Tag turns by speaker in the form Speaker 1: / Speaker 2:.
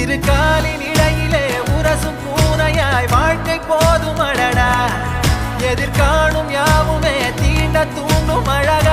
Speaker 1: இரு காலின் இடையிலே உரசும் பூனையாய் வாழ்க்கை போதும் அழடா எதிர்காணும் யாவுமே தீண்ட தூண்டும் அழகா